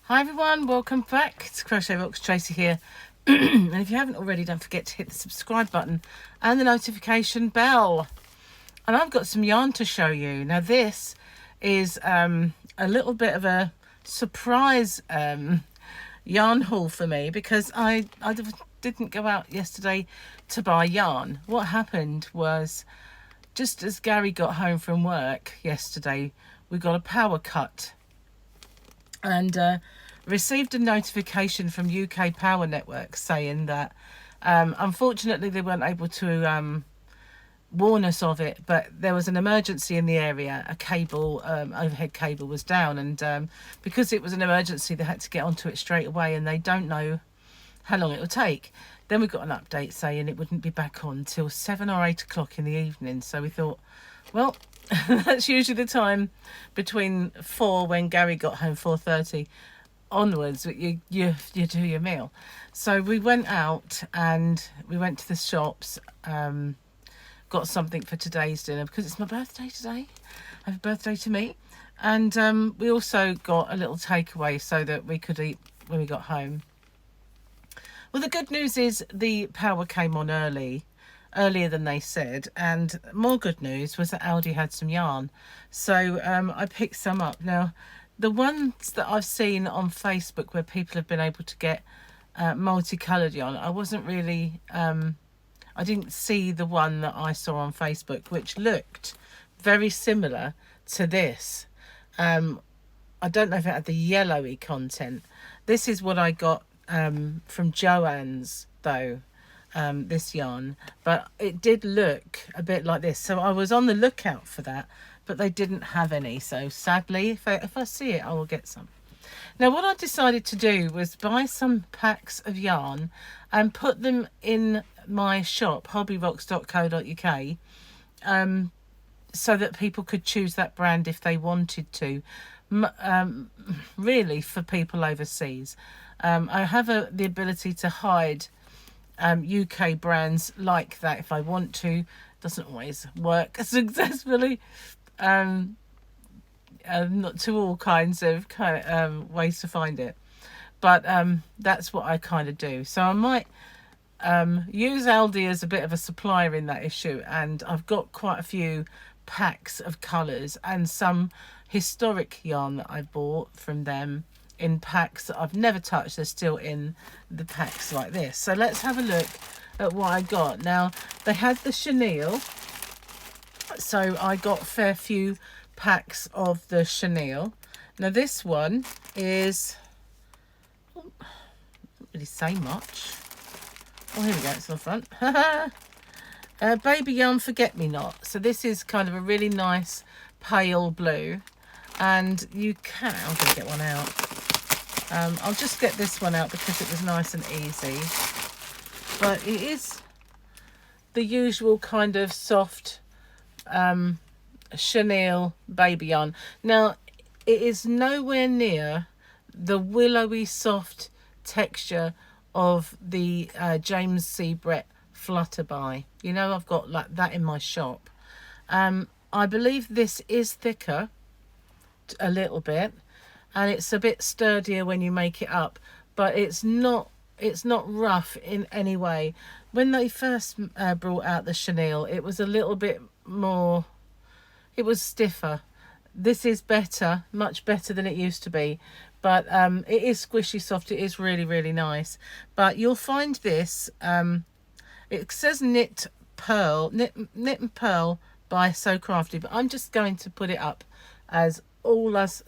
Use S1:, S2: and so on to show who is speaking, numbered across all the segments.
S1: Hi everyone, welcome back. It's Crochet Box Tracy here. And if you haven't already, don't forget to hit the subscribe button and the notification bell. And I've got some yarn to show you. Now this is a little bit of a surprise yarn haul for me, because I didn't go out yesterday to buy yarn. What happened was, just as Gary got home from work yesterday, we got a power cut. And received a notification from UK Power Network saying that unfortunately they weren't able to warn us of it, but there was an emergency in the area. A cable, overhead cable, was down, and because it was an emergency, they had to get onto it straight away, and they don't know how long it will take. Then we got an update saying it wouldn't be back on till 7 or 8 o'clock in the evening. So we thought, well, that's usually the time between 4, when Gary got home, 4:30 onwards, you do your meal. So we went out and we went to the shops, got something for today's dinner because it's my birthday today. Happy birthday to me. And we also got a little takeaway so that we could eat when we got home. Well, the good news is the power came on earlier than they said, and more good news was that Aldi had some yarn, so I picked some up. Now the ones that I've seen on Facebook where people have been able to get multicoloured yarn, I wasn't really I didn't see the one that I saw on Facebook, which looked very similar to this. I don't know if it had the yellowy content. This is what I got from Joann's though, this yarn, but it did look a bit like this, so I was on the lookout for that, but they didn't have any, so sadly if I see it I will get some. Now what I decided to do was buy some packs of yarn and put them in my shop, hobbyrocks.co.uk, so that people could choose that brand if they wanted to, really for people overseas. I have the ability to hide UK brands like that if I want to. Doesn't always work successfully, not to all kinds of ways to find it, but that's what I kind of do. So I might use Aldi as a bit of a supplier in that issue, and I've got quite a few packs of colours and some historic yarn that I bought from them in packs that I've never touched. They're still in the packs like this. So let's have a look at what I got. Now they had the chenille, so I got a fair few packs of the chenille. Now this one is, doesn't really say much. Oh, here we go, it's on the front. Baby yarn forget me not. So this is kind of a really nice pale blue, and you can, I'm going to get one out. I'll just get this one out because it was nice and easy, but it is the usual kind of soft chenille baby yarn. Now it is nowhere near the willowy soft texture of the James C. Brett Flutterby. You know, I've got like that in my shop. I believe this is thicker a little bit, and it's a bit sturdier when you make it up, but it's not rough in any way. When they first brought out the chenille, it was a little bit more, it was stiffer. This is better, much better than it used to be, but it is squishy soft. It is really, really nice. But you'll find this, it says knit and pearl by So Crafty, but I'm just going to put it up as all as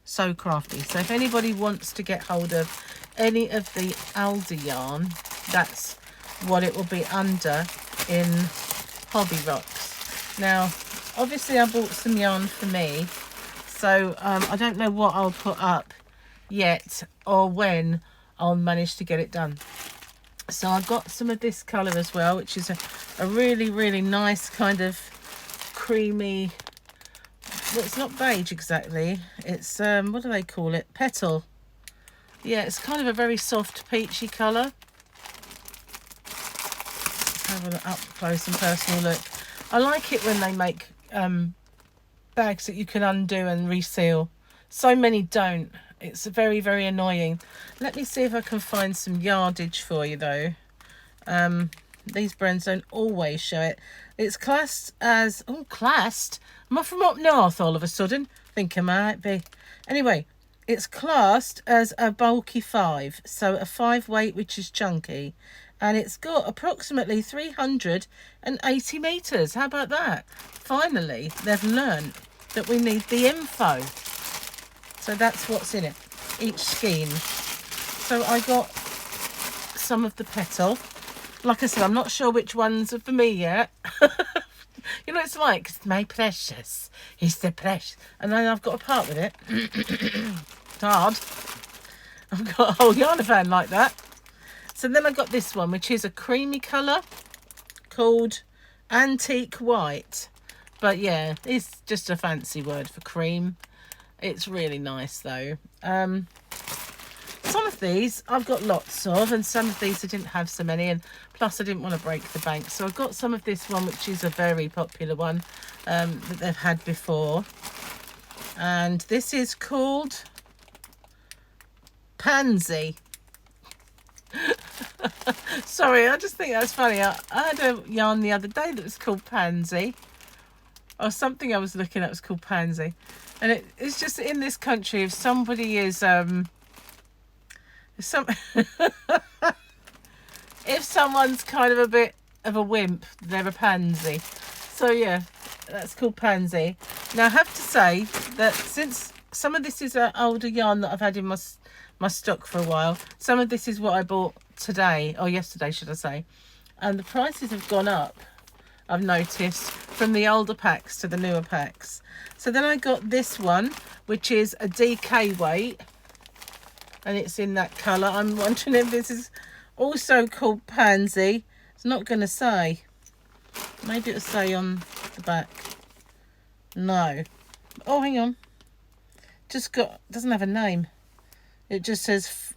S1: So Crafty. So if anybody wants to get hold of any of the Aldi yarn, that's what it will be under in Hobby Rocks. Now obviously I bought some yarn for me, so I don't know what I'll put up yet or when I'll manage to get it done. So I got some of this colour as well, which is a really, really nice kind of creamy, well, it's not beige exactly, it's what do they call it, petal. Yeah, it's kind of a very soft peachy colour. Let's have an up close and personal look. I like it when they make bags that you can undo and reseal. So many don't It's very, very annoying. Let me see if I can find some yardage for you though. These brands don't always show it. It's classed as, oh, classed? Am I from up north all of a sudden? Think I might be. Anyway, it's classed as a bulky 5, so a 5 weight, which is chunky, and it's got approximately 380 metres. How about that? Finally, they've learned that we need the info. So that's what's in it, each skein. So I got some of the petal. Like I said, I'm not sure which ones are for me yet. You know what it's like? It's my precious. It's the precious. And then I've got to part with it. It's hard. I've got a whole yarn fan like that. So then I got this one, which is a creamy colour called Antique White. But yeah, it's just a fancy word for cream. It's really nice though. Some of these I've got lots of, and some of these I didn't have so many, and plus I didn't want to break the bank, so I've got some of this one, which is a very popular one that they've had before, and this is called Pansy. Sorry, I just think that's funny. I had a yarn the other day that was called Pansy, or something I was looking at was called Pansy, and it's just in this country, if somebody is if someone's kind of a bit of a wimp, they're a pansy. So yeah, that's called Pansy. Now I have to say that since some of this is an older yarn that I've had in my stock for a while, some of this is what I bought today, or yesterday should I say, and the prices have gone up, I've noticed, from the older packs to the newer packs. So then I got this one, which is a DK weight, and it's in that colour. I'm wondering if this is also called Pansy. It's not going to say. Maybe it'll say on the back. No. Oh, hang on. Doesn't have a name. It just says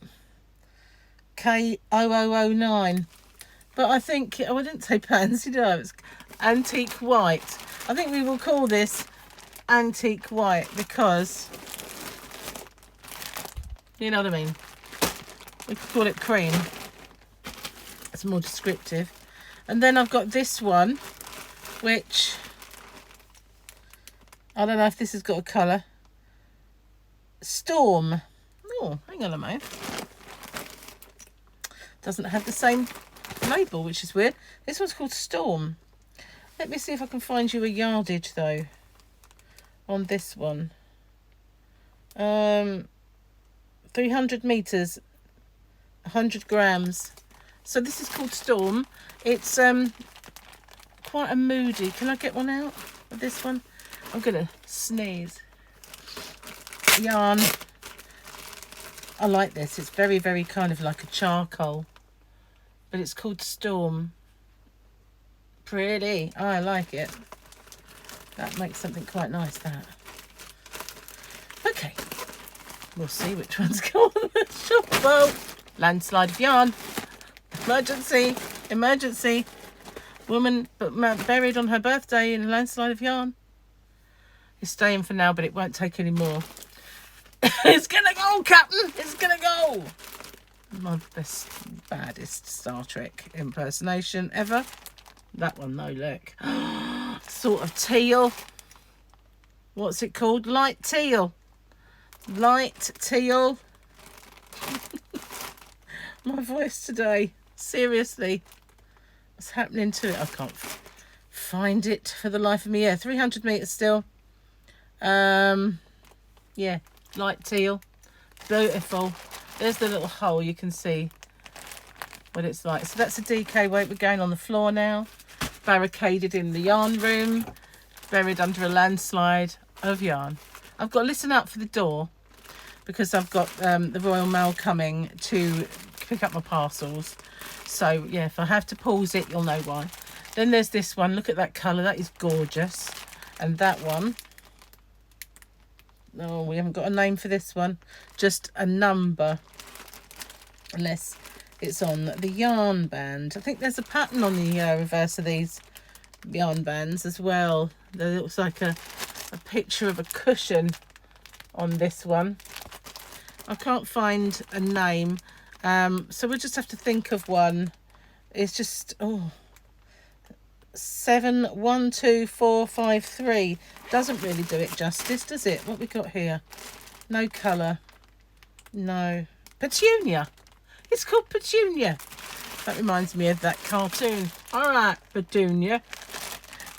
S1: K0009. But I think, I didn't say Pansy, no, it's Antique White. I think we will call this Antique White because, you know what I mean, we could call it cream. It's more descriptive. And then I've got this one, which I don't know if this has got a colour. Storm. Oh, hang on a moment. Doesn't have the same label, which is weird. This one's called Storm. Let me see if I can find you a yardage though on this one. 300 meters, 100 grams. So this is called Storm. It's quite a moody. Can I get one out of this one? I'm gonna sneeze. Yarn. I like this. It's very, very kind of like a charcoal, but it's called Storm. Pretty. Oh, I like it. That makes something quite nice, that. Okay. We'll see which one's going on the shop. Whoa. Landslide of yarn. Emergency. Emergency. Woman buried on her birthday in a landslide of yarn. It's staying for now, but it won't take any more. It's gonna go, Captain. It's gonna go. My baddest Star Trek impersonation ever. That one, though, look. Sort of teal. What's it called? Light teal. Light teal. My voice today. Seriously. What's happening to it? I can't find it for the life of me. Yeah, 300 metres still. Yeah, light teal. Beautiful. There's the little hole. You can see what it's like. So that's a DK weight. We're going on the floor now. Barricaded in the yarn room. Buried under a landslide of yarn. I've got to listen out for the door because I've got the Royal Mail coming to pick up my parcels. So yeah, if I have to pause it, you'll know why. Then there's this one. Look at that colour. That is gorgeous. And that one. Oh, we haven't got a name for this one. Just a number. Unless it's on the yarn band. I think there's a pattern on the reverse of these yarn bands as well. There looks like a picture of a cushion on this one. I can't find a name, so we'll just have to think of one. It's just 712453 doesn't really do it justice, does it? What we got here? No colour. No. Petunia. It's called Petunia. That reminds me of that cartoon. All right, Petunia.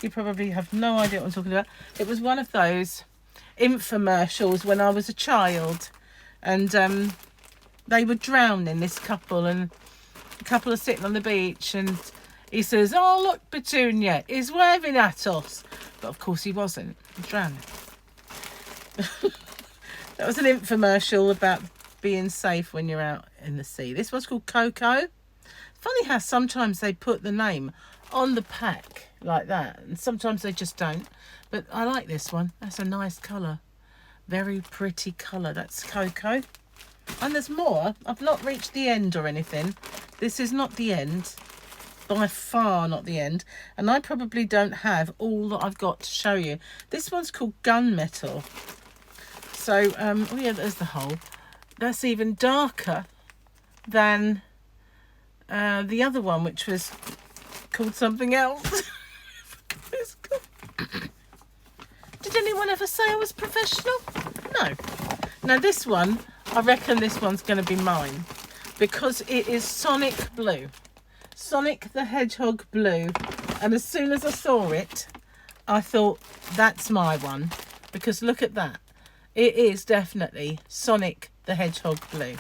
S1: You probably have no idea what I'm talking about. It was one of those infomercials when I was a child, and they were drowning, this couple, and the couple are sitting on the beach, and he says, "Oh, look, Petunia is waving at us," but of course he wasn't. He was drowning. That was an infomercial about being safe when you're out in the sea. This one's called Coco. Funny how sometimes they put the name on the pack like that, and sometimes they just don't. But I like this one. That's a nice colour. Very pretty colour. That's Coco. And there's more. I've not reached the end or anything. This is not the end. By far not the end. And I probably don't have all that I've got to show you. This one's called Gunmetal. So, oh yeah, there's the hole. That's even darker than the other one, which was called something else. Did anyone ever say I was professional? No. Now this one, I reckon this one's going to be mine, because it is Sonic Blue. Sonic the Hedgehog Blue. And as soon as I saw it, I thought, that's my one. Because look at that. It is definitely Sonic the Hedgehog Blue.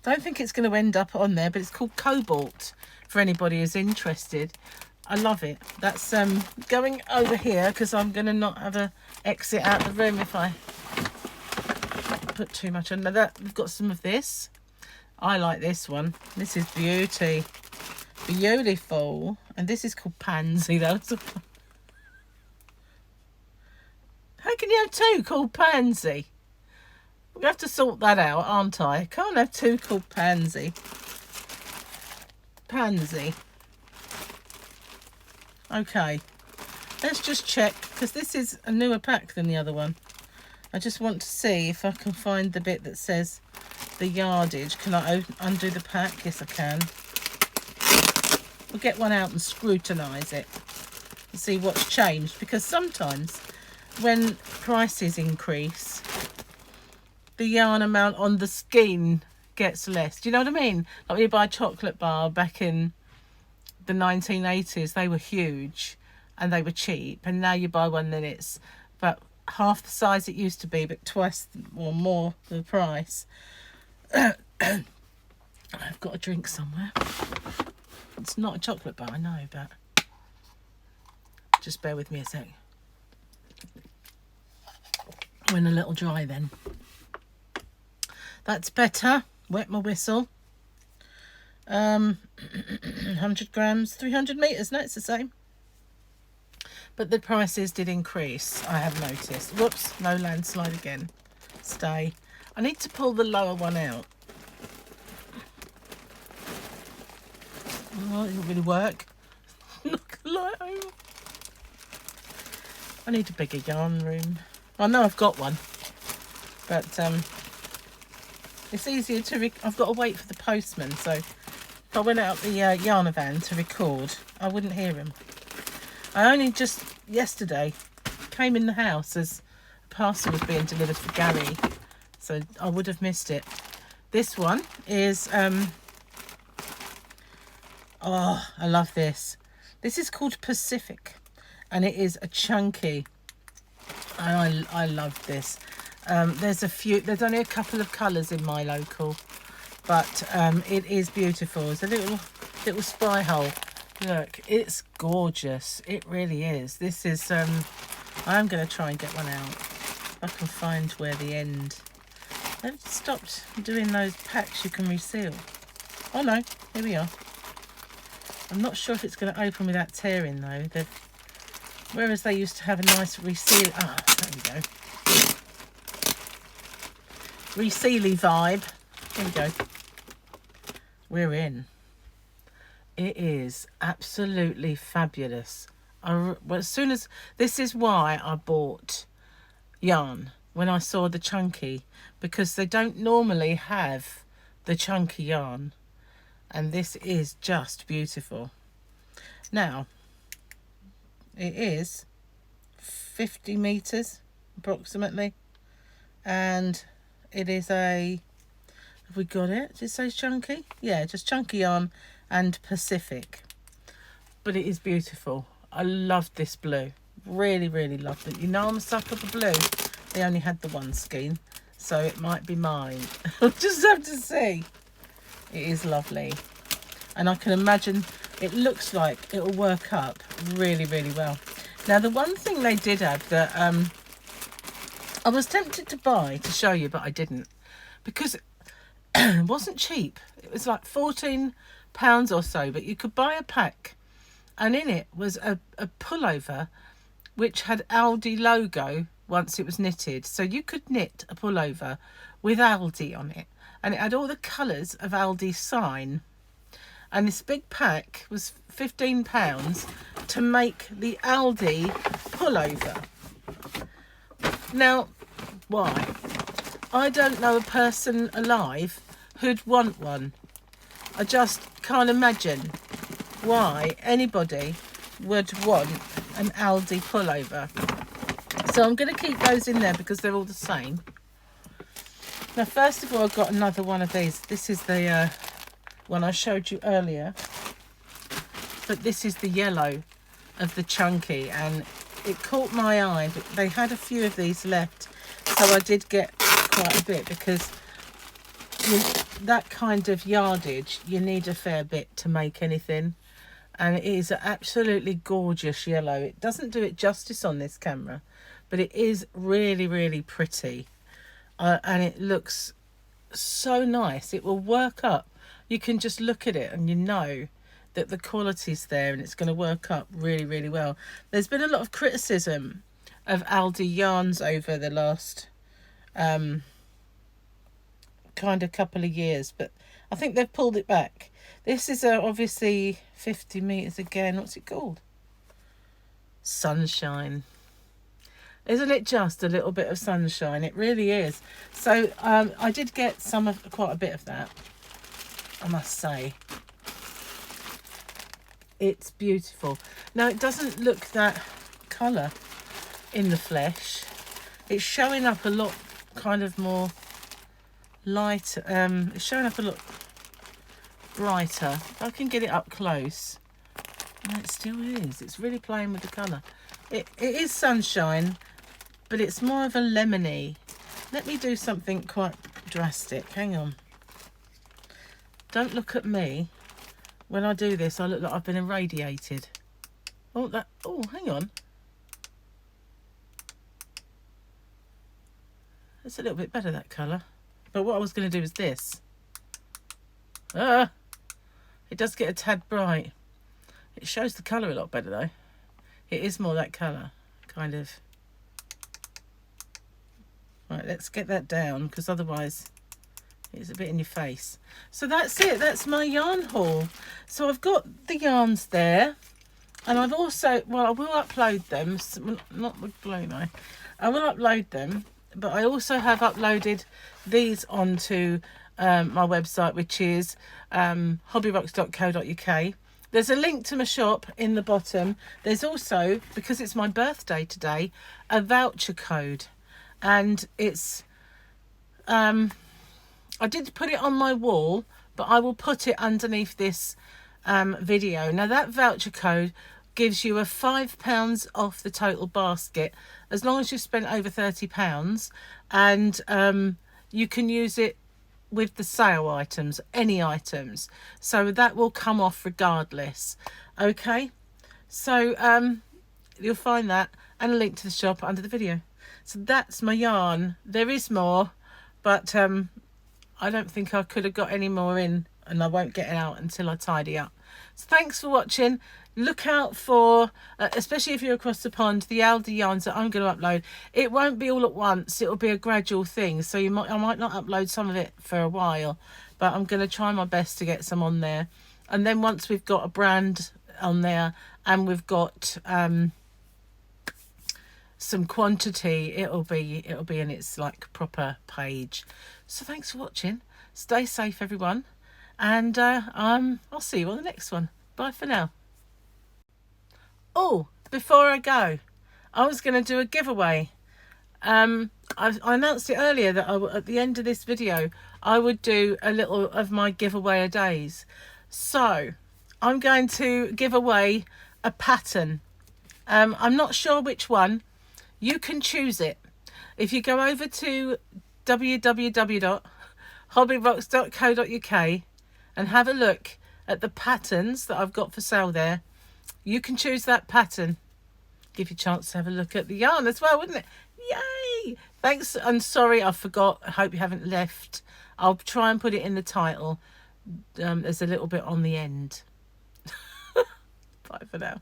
S1: Don't think it's going to end up on there, but it's called Cobalt for anybody who's interested. I love it. That's going over here, because I'm going to not have a exit out the room if I put too much under that. We've got some of this. I like this one. This is beautiful. And this is called Pansy, though. How can you have two called Pansy? We have to sort that out, aren't I? Can't have two called Pansy. Pansy. Okay. Let's just check, because this is a newer pack than the other one. I just want to see if I can find the bit that says the yardage. Can I undo the pack? Yes, I can. We'll get one out and scrutinise it and see what's changed, because sometimes when prices increase, the yarn amount on the skein gets less. Do you know what I mean? Like when you buy a chocolate bar back in the 1980s, they were huge and they were cheap, and now you buy one and it's about half the size it used to be, but twice or more the price. I've got a drink somewhere. It's not a chocolate bar, I know, but just bear with me a sec. Went a little dry then. That's better. Wet my whistle. 100 grams, 300 meters. No, it's the same. But the prices did increase, I have noticed. Whoops, no landslide again. Stay. I need to pull the lower one out. Oh, it didn't really work. Knock the light over. I need a bigger yarn room. I know I've got one, but it's easier to I've got to wait for the postman, so if I went out the yarn van to record, I wouldn't hear him. I only just yesterday came in the house as a parcel was being delivered for Gary, so I would have missed it. This one is oh, I love this. This is called Pacific, and it is a chunky. And I love this. There's only a couple of colours in my local, but it is beautiful. It's a little spy hole. Look, it's gorgeous. It really is. This is I'm going to try and get one out. If I can find where the end. They've stopped doing those packs you can reseal. Oh no, here we are. I'm not sure if it's going to open without tearing though. Whereas they used to have a nice reseal. Ah, there we go. Resealy vibe. Here we go. We're in. It is absolutely fabulous. Well, as soon as this is why I bought yarn, when I saw the chunky, because they don't normally have the chunky yarn, and this is just beautiful. Now it is 50 meters approximately, and it is a, have we got it? Did it say chunky? Yeah, just chunky yarn and Pacific, but it is beautiful. I love this blue, really loved it. You know, I'm a sucker for blue. They only had the one skein, so it might be mine. I'll just have to see. It is lovely, and I can imagine it looks like it'll work up really well. Now, the one thing they did have that I was tempted to buy to show you, but I didn't, because it wasn't cheap. It was like £14 or so, but you could buy a pack, and in it was a pullover which had Aldi logo once it was knitted. So you could knit a pullover with Aldi on it, and it had all the colours of Aldi's sign. And this big pack was £15 to make the Aldi pullover. Now, why? I don't know a person alive who'd want one. I just can't imagine why anybody would want an Aldi pullover. So I'm going to keep those in there because they're all the same. Now, first of all, I've got another one of these. This is the one I showed you earlier, but this is the yellow of the chunky, and it caught my eye. But they had a few of these left, so I did get quite a bit, because that kind of yardage, you need a fair bit to make anything. And it is an absolutely gorgeous yellow. It doesn't do it justice on this camera, but it is really pretty, and it looks so nice. It will work up. You can just look at it and you know that the quality's there, and it's going to work up really well. There's been a lot of criticism of Aldi yarns over the last kind of couple of years, but I think they've pulled it back. This is obviously 50 meters again. What's it called? Sunshine. Isn't it just a little bit of sunshine? It really is. So I did get quite a bit of that, I must say. It's beautiful. Now, it doesn't look that colour in the flesh. It's showing up a lot kind of more light. It's showing up a lot brighter. If I can get it up close. And it still is. It's really playing with the colour. It is sunshine, but it's more of a lemony. Let me do something quite drastic. Hang on. Don't look at me. When I do this, I look like I've been irradiated. Oh, hang on. It's a little bit better, that colour. But what I was going to do is this. It does get a tad bright. It shows the colour a lot better, though. It is more that colour, kind of. Right, let's get that down, because otherwise it's a bit in your face. So that's it. That's my yarn haul. So I've got the yarns there, and I've also, well, I will upload them. Not with blue, though. I will upload them, but I also have uploaded these onto my website, which is hobbyrocks.co.uk. There's a link to my shop in the bottom. There's also, because it's my birthday today, a voucher code. And it's, I did put it on my wall, but I will put it underneath this video. Now, that voucher code gives you a £5 off the total basket, as long as you've spent over £30. And you can use it with the sale items, any items. So that will come off regardless. Okay, so you'll find that and a link to the shop under the video. So that's my yarn. There is more, but I don't think I could have got any more in, and I won't get it out until I tidy up. So thanks for watching. Look out for, especially if you're across the pond, the Aldi yarns that I'm going to upload. It won't be all at once. It will be a gradual thing. So I might not upload some of it for a while, but I'm going to try my best to get some on there. And then once we've got a brand on there, and we've got some quantity, it'll be in its like proper page. So thanks for watching. Stay safe, everyone, and I'll see you on the next one. Bye for now. Oh, before I go, I was going to do a giveaway. I announced it earlier that at the end of this video I would do a little of my giveaway a days. So I'm going to give away a pattern. I'm not sure which one. You can choose it. If you go over to www.hobbyrocks.co.uk and have a look at the patterns that I've got for sale there, you can choose that pattern. Give you a chance to have a look at the yarn as well, wouldn't it? Yay! Thanks, and sorry I forgot. I hope you haven't left. I'll try and put it in the title. There's a little bit on the end. Bye for now.